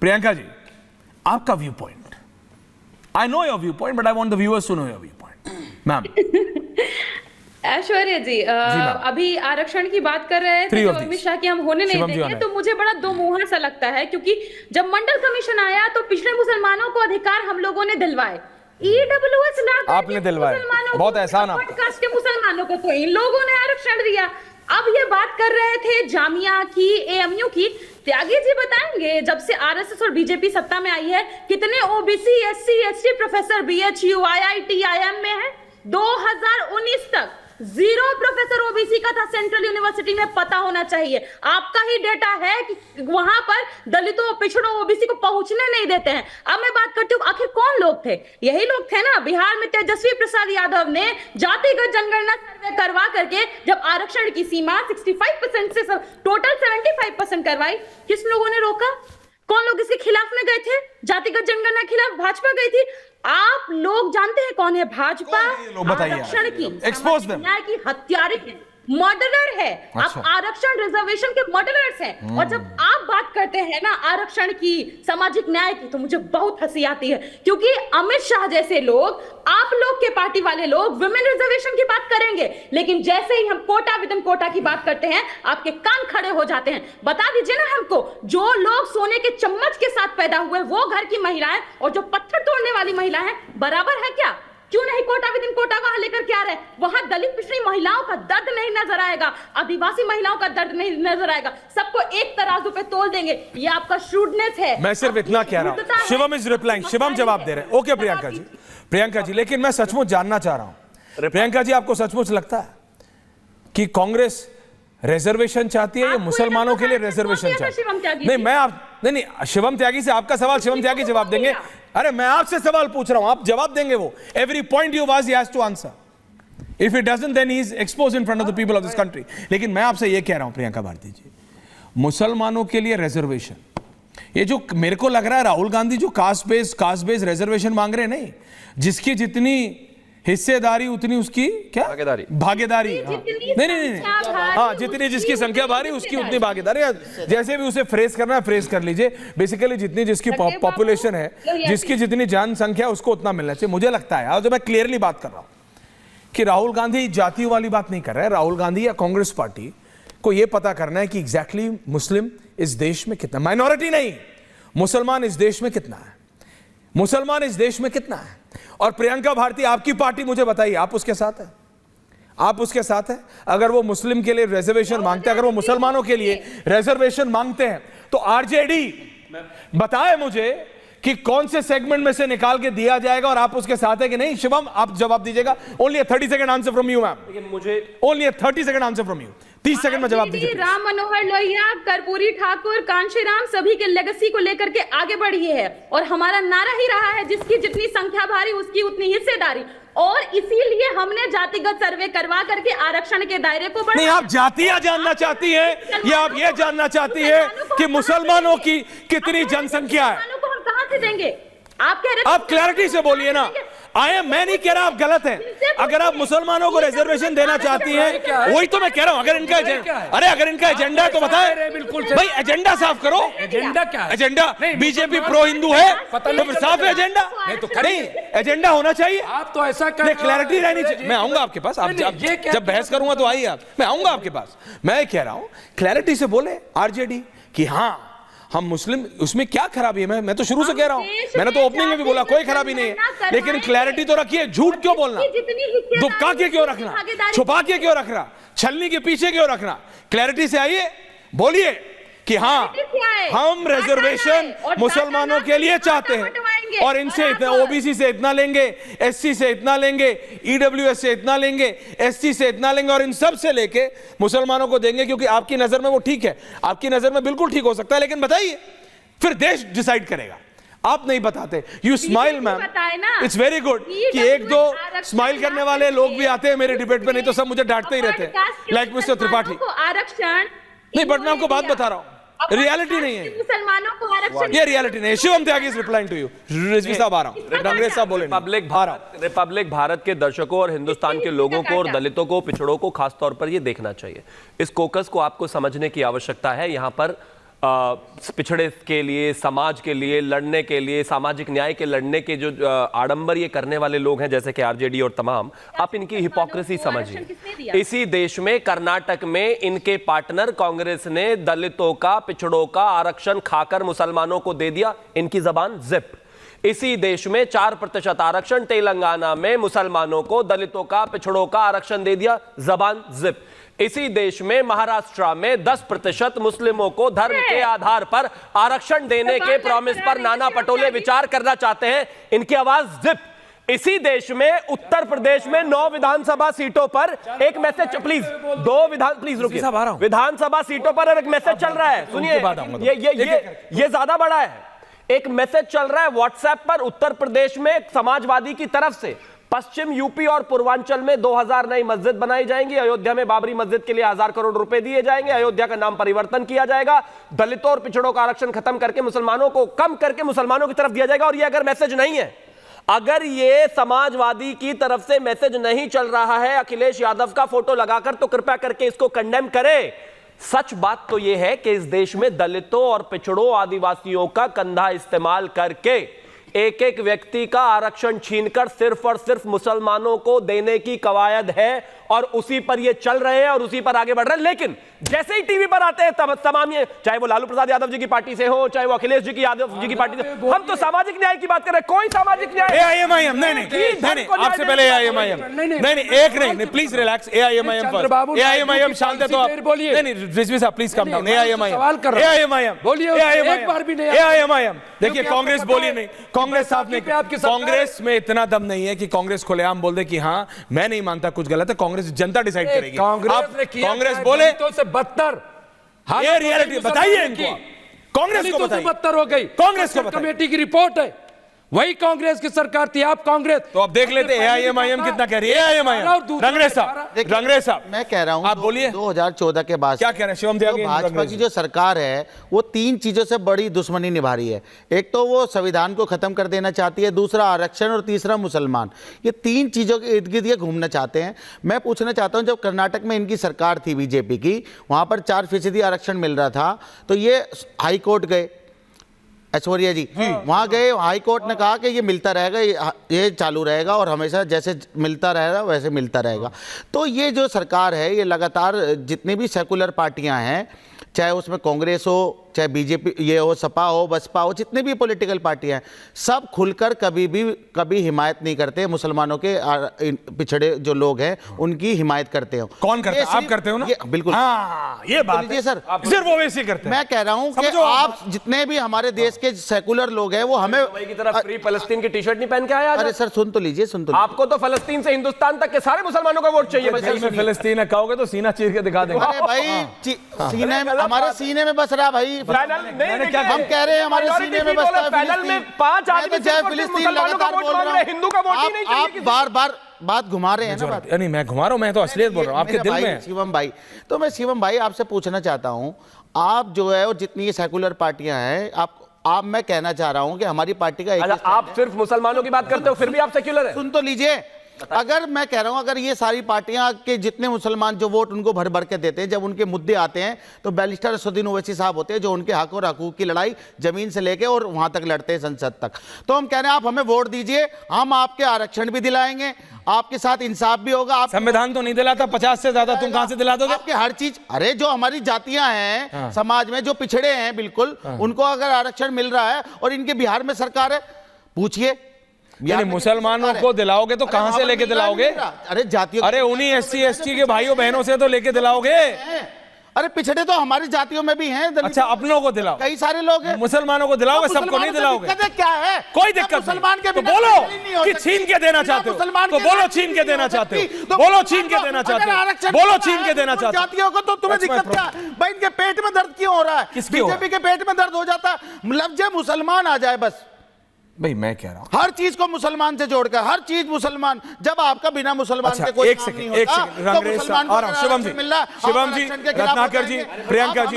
प्रियंका जी, आपका view point, I know your view point but I want the viewers to know your view point. Ma'am Aishwarya ji, अभी आरक्षण की बात कर रहे थे तो अमित शाह की हम होने नहीं देंगे, तो मुझे बड़ा दो मुंहा सा लगता है, क्योंकि जब मंडल कमीशन आया तो पिछड़े मुसलमानों को अधिकार हम लोगों ने दिलवाए, ईडब्ल्यूएस ला आपने दिलवाए, बहुत एहसान आपका, कास्ट के मुसलमानों को तो इन लोगों ने आरक्षण दिया। अब ये बात कर रहे थे जामिया की, एएमयू की, त्यागी जी बताएंगे जब से आरएसएस और बीजेपी सत्ता में आई है कितने OBC, SC, ST professor BHU, IIT, IIM में है? 2019 तक 0 प्रोफेसर ओबीसी का था सेंट्रल यूनिवर्सिटी में, पता होना चाहिए। आपका ही डेटा है कि वहां पर दलितों, पिछड़ों, ओबीसी को पहुंचने नहीं देते हैं। अब मैं बात करती हूँ, आखिर कौन लोग थे? यही लोग थे ना, बिहार में तेजस्वी प्रसाद यादव ने जातिगत जनगणना सर्वे करवा करके जब आरक्षण की सीमा 65% से टोटल 75% करवाई, किस लोगों ने रोका? कौन लोग इसके खिलाफ में गए थे? जातिगत जनगणना खिलाफ भाजपा गई थी। आप लोग जानते हैं कौन है भाजपा? आरक्षण की, एक्सपोज देम, न्याय की हत्यारे है, मर्डरर है। अच्छा। आप आरक्षण रिजर्वेशन के मर्डरर्स हैं। और जब आप बात करते हैं ना आरक्षण की, सामाजिक न्याय की, तो मुझे बहुत हंसी आती है, क्योंकि अमित शाह जैसे लोग, आप लोग के पार्टी वाले लोग विमेन रिजर्वेशन की बात करेंगे, लेकिन जैसे ही हम कोटा विद इन कोटा की बात करते हैं आपके कान खड़े हो जाते हैं। बता दीजिए ना हमको, जो लोग सोने के चम्मच के साथ पैदा हुए वो घर की महिलाएं और जो पत्थर तोड़ने वाली महिलाएं बराबर है क्या? क्यों नहीं कोटा विद इन कोटा वहां लेकर के आ रहे? वहां दलित पिछड़ी महिलाओं का दर्द नहीं नजर आएगा, आदिवासी महिलाओं का दर्द नहीं नजर आएगा, सबको एक तराजू पे तोल देंगे। ये आपका श्रूडनेस है। मैं सिर्फ इतना कह रहा हूं। शिवम इज रिप्लाइंग, शिवम जवाब दे रहे हैं। ओके प्रियंका जी, प्रियंका जी, लेकिन मैं सचमुच जानना चाह रहा हूं, प्रियंका जी, आपको सचमुच लगता है कि कांग्रेस रिजर्वेशन चाहती है या मुसलमानों के लिए रिजर्वेशन चाहती है? नहीं, मैं आप नहीं, शिवम त्यागी से आपका सवाल शिवम त्यागी जवाब देंगे। अरे मैं आपसे सवाल पूछ रहा हूं, आप जवाब देंगे। वो every point you was he has to answer. If it doesn't then he is exposed in front of the people of this country. लेकिन मैं आपसे ये कह रहा हूं प्रियंका भारती जी, मुसलमानों के लिए रिजर्वेशन, ये जो मेरे को लग रहा है राहुल गांधी जो कास्ट बेस्ड रिजर्वेशन मांग रहे हैं, नहीं, जिसकी जितनी हिस्सेदारी उतनी उसकी क्या भागीदारी नहीं, हाँ, जितनी जिसकी संख्या भारी उसकी उतनी भागीदारी, जैसे भी उसे फ्रेज करना है फ्रेज कर लीजिए। बेसिकली जितनी जिसकी पॉपुलेशन है, जिसकी जितनी जनसंख्या उसको उतना मिलना चाहिए। मुझे लगता है, और जो मैं क्लियरली बात कर रहा हूं कि राहुल गांधी जातियों वाली बात नहीं कर रहे हैं। राहुल गांधी या कांग्रेस पार्टी को यह पता करना है कि एग्जैक्टली मुस्लिम इस देश में कितना, माइनॉरिटी नहीं, मुसलमान इस देश में कितना है, मुसलमान इस देश में कितना है। और प्रियंका भारती, आपकी पार्टी, मुझे बताइए, आप उसके साथ है? आप उसके साथ है? अगर वो मुस्लिम के लिए रिजर्वेशन मांगते हैं, अगर वो मुसलमानों के लिए रिजर्वेशन मांगते हैं, तो आरजेडी बताए मुझे कि कौन से सेगमेंट में से निकाल के दिया जाएगा और आप उसके साथ है कि नहीं? शिवम, आप जवाब दीजिएगा। Only a 30 second answer from you ma'am. लेकिन मुझे only a 30 second answer from you, 30 second में जवाब दीजिए। राम मनोहर लोहिया, कर्पूरी ठाकुर, कांशीराम सभी के लेगेसी को लेकर के आगे बढ़ी है, और हमारा नारा ही रहा है जिसकी जितनी संख्या भारी उसकी उतनी हिस्सेदारी, और इसीलिए हमने जातिगत सर्वे करवा करके आरक्षण के दायरे को बढ़ाया। नहीं, आप जातियां जानना चाहती हैं या आप ये जानना चाहती है कि मुसलमानों की कितनी जनसंख्या है? कहां से देंगे? आप कह रहे, आप क्लैरिटी से बोलिए ना। मैं नहीं कह रहा आप गलत हैं। अगर आप मुसलमानों को रिजर्वेशन देना चाहती हैं, वही तो मैं कह रहा हूं। अगर इनका अगर इनका एजेंडा है तो बताएं। बिल्कुल भाई, एजेंडा साफ करो। एजेंडा क्या है? एजेंडा बीजेपी प्रो हिंदू है तो फिर साफ है एजेंडा। नहीं, एजेंडा होना चाहिए। आप तो ऐसा कर, क्लैरिटी रहनी चाहिए। मैं आऊंगा आपके पास, आप जब बहस करूंगा तो आइए आप, मैं आऊंगा आपके पास। मैं कह रहा हूं क्लैरिटी से बोले आरजेडी कि हाँ हम मुस्लिम, उसमें क्या खराबी है? मैं तो शुरू से कह रहा हूं, मैंने तो ओपनिंग में भी बोला कोई खराबी नहीं है, लेकिन क्लैरिटी तो रखिए। झूठ क्यों बोलना? दुबका के क्यों रखना? छुपा के क्यों रखना? छलनी के पीछे क्यों रखना? क्लैरिटी से आइए, बोलिए कि हाँ हम रिजर्वेशन मुसलमानों के लिए चाहते हैं, और इनसे इतना, ओबीसी से इतना लेंगे, एससी से इतना लेंगे, ईडब्ल्यूएस से इतना लेंगे, एसटी से इतना लेंगे, और इन सब से लेके मुसलमानों को देंगे, क्योंकि आपकी नजर में वो ठीक है, आपकी नजर में बिल्कुल ठीक हो सकता है। लेकिन बताइए, फिर देश डिसाइड करेगा। आप नहीं बताते। You smile ma'am, it's very good कि एक दो स्माइल करने वाले लोग भी आते हैं मेरे डिबेट पे, नहीं तो सब मुझे डांटते ही रहते हैं, लाइक मिस्टर त्रिपाठी। आरक्षण नहीं, बट मैं आपको बात बता रहा हूं, रियलिटी नहीं है, मुसलमानों को आरक्षण, ये रियलिटी नहीं है। Shivam Tyagi is replying to you. Rizvi साहब आ रहा हूं, कांग्रेस साहब बोले। रिपब्लिक भारत के दर्शकों और हिंदुस्तान के लोगों को और दलितों को, पिछड़ों को खास तौर पर ये देखना चाहिए। इस कोकस को आपको समझने की आवश्यकता है। यहाँ पर पिछड़े के लिए, समाज के लिए लड़ने के लिए, सामाजिक न्याय के लड़ने के जो आडंबर ये करने वाले लोग हैं जैसे कि आरजेडी और तमाम, आप इनकी हिपोक्रेसी समझिए। इसी देश में कर्नाटक में इनके पार्टनर कांग्रेस ने दलितों का, पिछड़ों का आरक्षण खाकर मुसलमानों को दे दिया, इनकी जबान जिप। इसी देश में 4% आरक्षण तेलंगाना में मुसलमानों को, दलितों का, पिछड़ों का आरक्षण दे दिया, जबान जिप। इसी देश में महाराष्ट्र में 10% मुस्लिमों को धर्म के आधार पर आरक्षण देने के प्रॉमिस पर नाना पटोले विचार करना चाहते हैं, इनकी आवाज जिप। इसी देश में उत्तर प्रदेश में 9 विधानसभा सीटों पर एक मैसेज, प्लीज 2 रुकिए, विधानसभा सीटों पर एक मैसेज चल रहा है, सुनिए, ये ज्यादा बड़ा है। एक मैसेज चल रहा है व्हाट्सएप पर उत्तर प्रदेश में समाजवादी की तरफ से, पश्चिम यूपी और पूर्वांचल में 2000 नई मस्जिद बनाई जाएंगी, अयोध्या में बाबरी मस्जिद के लिए 1000 करोड़ रुपए दिए जाएंगे, अयोध्या का नाम परिवर्तन किया जाएगा, दलितों और पिछड़ों का आरक्षण खत्म करके मुसलमानों को कम करके मुसलमानों की तरफ दिया जाएगा। और ये अगर मैसेज नहीं है, अगर ये समाजवादी की तरफ से मैसेज नहीं चल रहा है अखिलेश यादव का फोटो लगाकर, तो कृपया करके इसको कंडेम करें। सच बात तो यह है कि इस देश में दलितों और पिछड़ों, आदिवासियों का कंधा इस्तेमाल करके एक एक व्यक्ति का आरक्षण छीनकर सिर्फ और सिर्फ मुसलमानों को देने की कवायद है, और उसी पर ये चल रहे हैं और उसी पर आगे बढ़ रहे हैं। लेकिन जैसे ही टीवी पर आते हैं तमाम ये, चाहे वो लालू प्रसाद यादव जी की पार्टी से हो, चाहे वो अखिलेश जी की यादव जी की पार्टी से, हम तो सामाजिक न्याय की बात कर रहे हैं। कोई सामाजिक न्याय एआईएमआईएम नहीं, आपसे पहले एआईएमआईएम नहीं, please relax. AIMIM first, AIMIM शांत है तो आप नहीं, रिजवी साहब प्लीज कम डाउन। एआईएमआईएम बोलिए, एक बार भी नहीं। एआईएमआईएम देखिए, कांग्रेस बोलिए नहीं, कांग्रेस साहब ने, कांग्रेस में इतना दम नहीं है कि कांग्रेस खुलेआम बोल दे कि हाँ मैं नहीं मानता कुछ गलत है, कांग्रेस जनता डिसाइड करेगी। कांग्रेस बोले तो से बदतर, ये रियलिटी बताइए इनको, कांग्रेस को बताइए, बदतर हो गई। कांग्रेस को कमेटी की रिपोर्ट है, वही कांग्रेस की सरकार थी, आप कांग्रेस। तो अब देख लेते हैं एआईएमआईएम कितना कह रही है। एआईएमआईएम रंगरेज साहब मैं कह रहा हूं, आप बोलिए 2014 के बाद क्या कह रहे हैं शिवम त्यागी? भाजपा की जो सरकार है वो 3 चीजों से बड़ी दुश्मनी निभा रही है। एक तो वो संविधान को खत्म कर देना चाहती है, दूसरा आरक्षण, और तीसरा मुसलमान। ये 3 चीजों के इर्द गिर्द ये घूमना चाहते हैं। मैं पूछना चाहता हूं, जब कर्नाटक में इनकी सरकार थी बीजेपी की, वहां पर 4% आरक्षण मिल रहा था, तो ये हाई कोर्ट गए, ऐश्वर्या जी वहां गए, हाई कोर्ट ने कहा कि ये मिलता रहेगा, ये चालू रहेगा और हमेशा जैसे मिलता रहेगा वैसे मिलता रहेगा। तो ये जो सरकार है, ये लगातार जितनी भी सेकुलर पार्टियां हैं, चाहे उसमें कांग्रेस हो, चाहे बीजेपी ये हो, सपा हो, बसपा हो, जितने भी पॉलिटिकल पार्टियां हैं, सब खुलकर कभी हिमायत नहीं करते मुसलमानों के, पिछड़े जो लोग हैं उनकी हिमायत करते हो। कौन करता है? आप करते हो ना? बिल्कुल, हाँ, ये बात है सर, सिर्फ वो वैसे करते हैं। मैं कह रहा हूं कि आप जितने भी हमारे देश के सेकुलर लोग हैं वो हमें की तरफ फ्री फलस्तीन की टी शर्ट नहीं पहन के आया। अरे सर सुन तो लीजिए, आपको तो फलस्तीन से हिंदुस्तान तक के सारे मुसलमानों का वोट चाहिए। फलस्तीन कहोगे तो सीना चीर के दिखा देंगे। अरे भाई सीने में, हमारे सीने में बस रहा भाई, हम कह रहे हैं हमारे सीने में बसता है पैनल में 5 आदमी जय फिलिस्तीन लगातार बोल रहा हूं, हिंदू का वोट ही नहीं चाहिए। आप बार-बार बात घुमा रहे हैं ना। नहीं, मैं घुमा रहा हूं, मैं तो असलियत बोल रहा हूं, आपके दिल में है। शिवम भाई, तो मैं शिवम भाई आपसे पूछना चाहता हूं, आप जो है और जितनी ये सेकुलर पार्टियां हैं, आप मैं कहना चाह रहा हूं कि हमारी पार्टी का आप सिर्फ मुसलमानों की बात करते हो, फिर भी आप सेक्युलर है। सुन तो लीजिए, अगर मैं कह रहा हूं, अगर ये सारी पार्टियां के जितने मुसलमान जो वोट उनको भर भर के देते हैं, जब उनके मुद्दे आते हैं तो बैरिस्टर असदुद्दीन ओवैसी साहब होते हैं जो उनके हक और हकूक की लड़ाई जमीन से लेके और वहां तक लड़ते हैं, संसद तक। तो हम कह रहे हैं आप हमें वोट दीजिए, हम आपके आरक्षण भी दिलाएंगे, आपके साथ इंसाफ भी होगा। आप संविधान तो नहीं दिलाता, 50 से ज्यादा तुम कहां से दिला दोगे? आपके हर चीज, अरे जो हमारी जातियां हैं समाज में, जो पिछड़े हैं बिल्कुल, उनको अगर आरक्षण मिल रहा है और इनके बिहार में सरकार है, पूछिए यानी मुसलमानों को दिलाओगे तो कहां से लेके दिलाओगे? अरे जातियों, अरे उन्हीं SC ST के भाइयों बहनों से तो लेके दिलाओगे। अरे पिछड़े तो हमारी जातियों में भी हैं। अच्छा, अपनों को दिलाओ, कई सारे लोग हैं। मुसलमानों को दिलाओगे, सबको नहीं दिलाओगे? क्या है? कोई दिक्कत मुसलमान के तो बोलो कि छीन के देना चाहते हो, तो बोलो छीन के देना चाहते हो, बोलो छीन के देना चाहते हो, बोलो छीन के देना चाहते हो। जातियों को तो तुम्हें दिक्कत क्या? भाई इनके पेट में दर्द क्यों हो रहा है? बीजेपी के पेट में दर्द हो जाता, लफ्ज़ मुसलमान आ जाए बस। भाई मैं कह रहा हूं हर चीज को मुसलमान से जोड़कर, हर चीज मुसलमान, जब आपका बिना मुसलमान के कोई काम नहीं होता, तो मुसलमान को शिवम जी, रत्नाकर जी, प्रियंका जी,